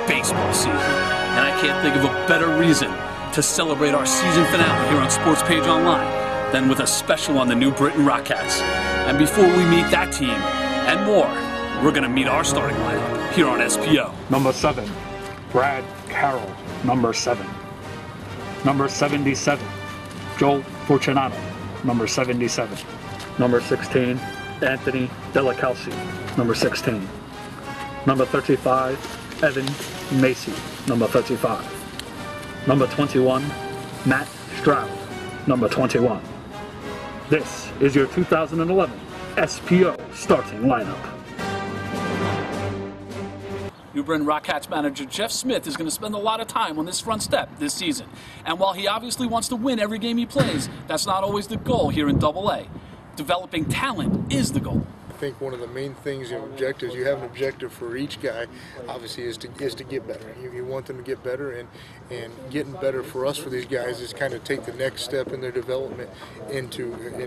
baseball season. And I can't think of a better reason to celebrate our season finale here on Sports Page Online than with a special on the New Britain Rockettes. And before we meet that team and more, we're going to meet our starting lineup here on SPO. Number 7, Brad Carroll. Number 7. Number 77, Joel Fortunato. Number 77. Number 16, Anthony Delacalci. Number 16. Number 35, Evan Macy. Number 35. Number 21, Matt Stroud. Number 21. This is your 2011 SPO starting lineup. New Britain Rockettes manager Jeff Smith is going to spend a lot of time on this front step this season. And while he obviously wants to win every game he plays, that's not always the goal here in AA. Developing talent is the goal. I think one of the main things and objectives, you have an objective for each guy, obviously, is to get better. You want them to get better, and getting better for us, for these guys, is kind of take the next step in their development and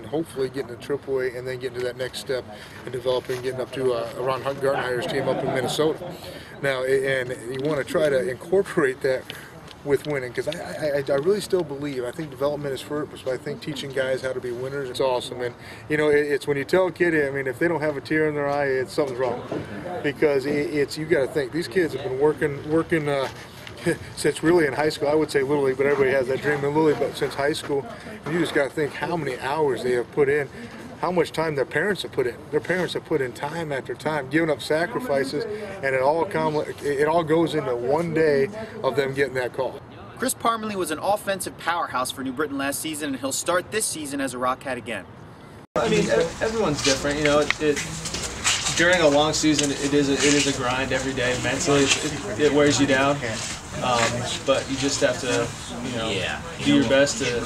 hopefully getting to AAA and then getting to that next step and developing, getting up to Ron Gartenheyer's team up in Minnesota. Now, and you want to try to incorporate that with winning, because I really still believe, I think development is first, but I think teaching guys how to be winners, it's awesome. And you know, it's when you tell a kid, I mean, if they don't have a tear in their eye, something's wrong, because you got to think these kids have been working since really in high school. I would say Little League, but everybody has that dream in Little League, but since high school, and you just got to think how many hours they have put in, how much time their parents have put in. Their parents have put in time after time, giving up sacrifices, and it all goes into one day of them getting that call. Chris Parmalee was an offensive powerhouse for New Britain last season, and he'll start this season as a Rockette again. I mean, everyone's different, you know. During a long season, it is a grind every day. Mentally, it wears you down. But you just have to, you know, do your best to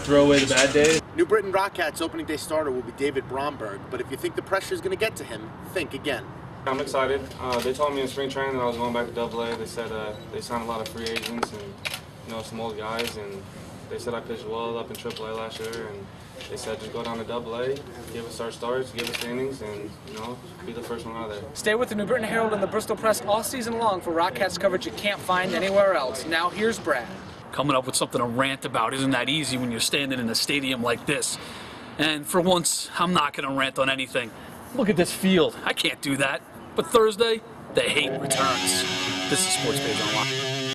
throw away the bad days. New Britain Rockettes opening day starter will be David Bromberg, but if you think the pressure is going to get to him, think again. I'm excited. They told me in spring training that I was going back to AA. They said they signed a lot of free agents and, you know, some old guys, and they said I pitched well up in AAA last year, and they said just go down to AA, give us our starts, give us the innings, and, you know, be the first one out there. Stay with the New Britain Herald and the Bristol Press all season long for Rockettes coverage you can't find anywhere else. Now here's Brad. Coming up with something to rant about isn't that easy when you're standing in a stadium like this. And for once, I'm not going to rant on anything. Look at this field. I can't do that. But Thursday, the hate returns. This is Sports Page Online.